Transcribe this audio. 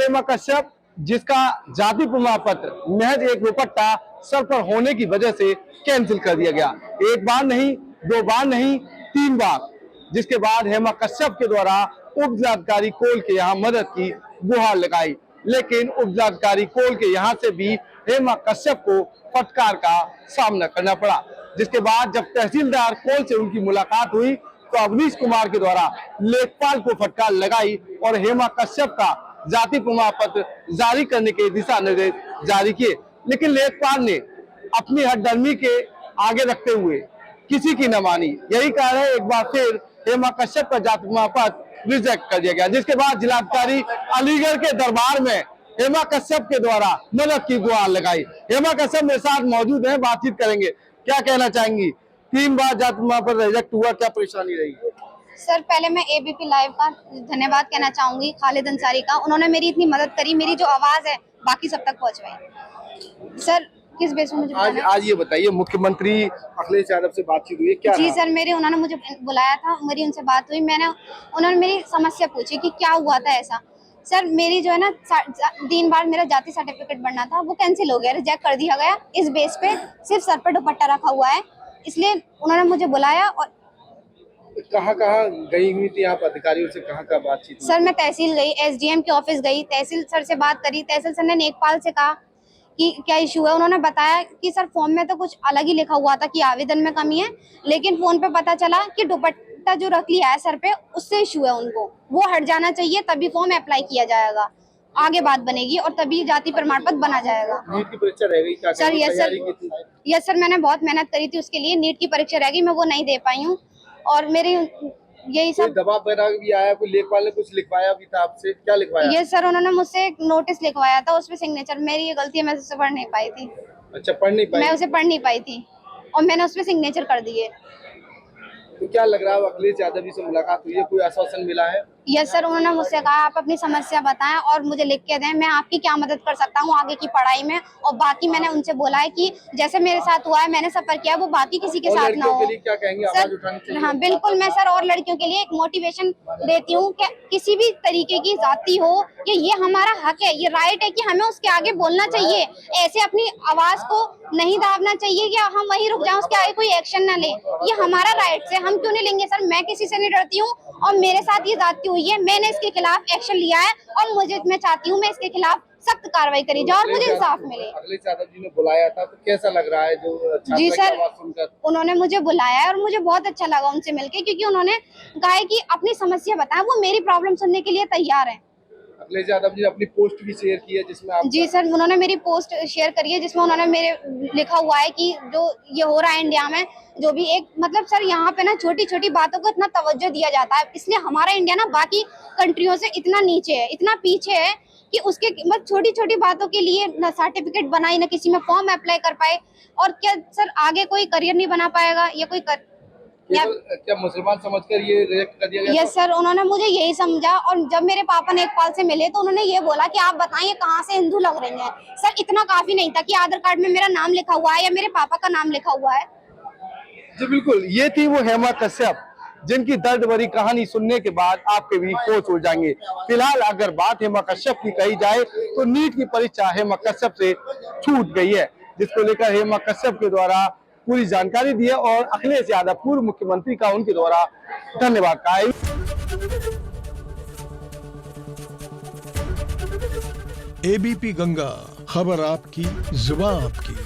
हेमा कश्यप, जिसका जाति प्रमाण पत्र महज एक दुपट्टा सर पर होने की वजह से कैंसिल कर दिया गया। एक बार नहीं, दो बार नहीं, 3 बार, जिसके बाद हेमा कश्यप के द्वारा उप जिलाधिकारी कोल के यहाँ मदद की गुहार लगाई, लेकिन उप जिलाधिकारी कोल के यहाँ से भी हेमा कश्यप को फटकार का सामना करना पड़ा। जिसके बाद जब तहसीलदार कोल से उनकी मुलाकात हुई तो अवनीश कुमार के द्वारा लेखपाल को फटकार लगाई और हेमा कश्यप का जाति प्रमाण पत्र जारी करने के दिशा निर्देश जारी किए, लेकिन लेखपाल ने अपनी हठधर्मी के आगे रखते हुए किसी की न मानी। यही कारण है एक बार फिर हेमा कश्यप का जाति प्रमाण पत्र रिजेक्ट कर दिया गया, जिसके बाद जिलाधिकारी अलीगढ़ के दरबार में हेमा कश्यप के द्वारा मदद की गुहार लगाई। हेमा कश्यप मेरे साथ मौजूद हैं, बातचीत करेंगे। क्या कहना चाहेंगी? 3 बार जाति प्रमाण पत्र रिजेक्ट हुआ, क्या परेशानी रही? सर, पहले मैं एबीपी लाइव का धन्यवाद कहना चाहूंगी, खालिद अंसारी का। उन्होंने मेरी इतनी मदद करी, मेरी जो आवाज है बाकी सब तक पहुंचवाई। सर, किस बेस में मुझे आज ये बताइए, मुख्यमंत्री अखिलेश यादव से बातचीत हुई क्या? जी सर, उन्होंने मुझे बुलाया था, मेरी उनसे बात हुई। उन्होंने मेरी समस्या पूछी कि क्या हुआ था ऐसा। सर, मेरी जो है ना 3 बार मेरा जाति सर्टिफिकेट बनना था, वो कैंसिल हो गया, रिजेक्ट कर दिया गया। इस बेस पे सिर्फ सर पर दुपट्टा रखा हुआ है, इसलिए उन्होंने मुझे बुलाया। और कहाँ गई हुई थी आप अधिकारियों से, कहाँ बातचीत? सर, मैं तहसील गई, एसडीएम के ऑफिस गई, तहसील सर से बात करी। तहसील सर ने लेखपाल से कहा कि क्या इशू है। उन्होंने बताया कि सर फॉर्म में तो कुछ अलग ही लिखा हुआ था कि आवेदन में कमी है, लेकिन फोन पे पता चला कि दुपट्टा जो रख लिया है सर पे उससे इशू है, उनको वो हट जाना चाहिए, तभी फॉर्म अप्लाई किया जाएगा, आगे बात बनेगी और तभी जाति प्रमाण पत्र बना जाएगा। नीट की परीक्षा रह गई क्या? सर यस सर, मैंने बहुत मेहनत करी थी उसके लिए। नीट की परीक्षा रह गई, मैं वो नहीं दे पाई हूँ। और मेरी यही सब दबाव वगैरह भी आया, कोई लेखपाल ने कुछ लिखवाया भी था आपसे? क्या लिखवाया? ये सर, उन्होंने मुझसे एक नोटिस लिखवाया था, उसमें सिग्नेचर, मेरी ये गलती है, मैं उसे पढ़ नहीं पाई थी। अच्छा, पढ़ नहीं पाई? मैं उसे पढ़ नहीं पाई थी और मैंने उसमें सिग्नेचर कर दिए। तो क्या लग रहा है, अखिलेश यादव जी से मुलाकात हुई है, कोई आश्वासन मिला है? यस सर, उन्होंने मुझसे कहा आप अपनी समस्या बताएं और मुझे लिख के दें, मैं आपकी क्या मदद कर सकता हूँ आगे की पढ़ाई में। और बाकी मैंने उनसे बोला है कि जैसे मेरे साथ हुआ है, मैंने सफर किया, वो बाकी किसी के साथ ना हो। क्या कहेंगे, आवाज उठानी चाहिए? हाँ बिल्कुल, मैं सर और लड़कियों के लिए एक मोटिवेशन देती हूँ कि किसी भी तरीके की जाति हो, ये हमारा हक है, ये राइट है कि हमें उसके आगे बोलना चाहिए। ऐसे अपनी आवाज को नहीं दाबना चाहिए कि हम वहीं रुक जाएं, उसके आगे कोई एक्शन ना ले। ये हमारा राइट है, हम क्यों नहीं लेंगे सर? मैं किसी से नहीं डरती हूँ और मेरे साथ ये जाति हुई है, मैंने इसके खिलाफ एक्शन लिया है और मैं चाहती हूँ मैं इसके खिलाफ सख्त कार्रवाई करी जाए और मुझे इंसाफ मिले। अखिलेश यादव जी ने बुलाया था, तो कैसा लग रहा है जो जी सर, उन्होंने मुझे बुलाया है और मुझे बहुत अच्छा लगा उनसे मिलके, क्योंकि उन्होंने कहा है कि अपनी समस्या बताएं, वो मेरी प्रॉब्लम सुनने के लिए तैयार है। अखिलेश यादव जी ने अपनी पोस्ट भी शेयर की है जिसमें आप... जी सर, उन्होंने मेरी पोस्ट शेयर करी है जिसमें उन्होंने मेरे लिखा हुआ है कि जो ये हो रहा है इंडिया में, जो भी एक मतलब सर यहाँ पे ना छोटी छोटी बातों को इतना तवज्जो दिया जाता है, इसलिए हमारा इंडिया ना बाकी कंट्रियों से इतना नीचे है, इतना पीछे है कि उसके मतलब छोटी छोटी बातों के लिए ना सर्टिफिकेट बनाई, ना किसी में फॉर्म अप्लाई कर पाए, और क्या सर आगे कोई करियर नहीं बना पाएगा या कोई क्या मुसलमान समझकर ये रिजेक्ट कर दिया गया? यस सर, उन्होंने मुझे यही समझा। और जब मेरे पापा लेखपाल से मिले तो उन्होंने ये बोला कि आप बताइए कहाँ से हिंदू लग रही हैं। सर, इतना काफी नहीं था कि आधार कार्ड में मेरा नाम लिखा हुआ है या मेरे पापा का नाम लिखा हुआ है। जी बिल्कुल, ये थी वो हेमा कश्यप, जिनकी दर्द भरी कहानी सुनने के बाद आपके भी होश उड़ जाएंगे। फिलहाल अगर बात हेमा कश्यप की कही जाए तो नीट की परीक्षा हेमा कश्यप से छूट गई है, जिसको लेकर हेमा कश्यप के द्वारा पूरी जानकारी दी है और अखिलेश यादव पूर्व मुख्यमंत्री का उनके द्वारा धन्यवाद कहा है। एबीपी गंगा, खबर आपकी, जुबान आपकी।